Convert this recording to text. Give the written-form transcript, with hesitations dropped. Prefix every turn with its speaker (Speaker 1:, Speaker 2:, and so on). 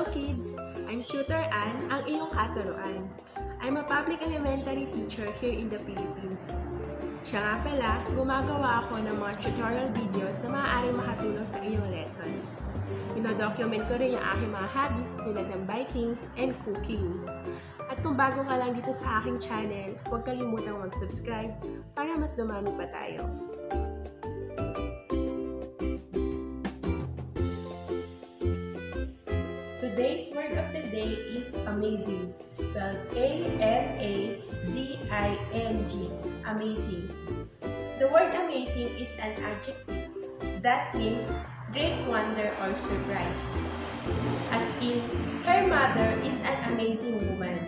Speaker 1: Hello kids! I'm Tutor Ann, ang iyong katuruan. I'm a public elementary teacher here in the Philippines. Siya nga pala, gumagawa ako ng mga tutorial videos na maaaring makatulong sa iyong lesson. Ino-document ko rin yung aking mga hobbies tulad ng biking and cooking. At kung bago ka lang dito sa aking channel, huwag kalimutang mag-subscribe para mas dumami pa tayo. Today's word of the day is amazing, spelled A-M-A-Z-I-N-G, amazing. The word amazing is an adjective that means great wonder or surprise. As in, her mother is an amazing woman.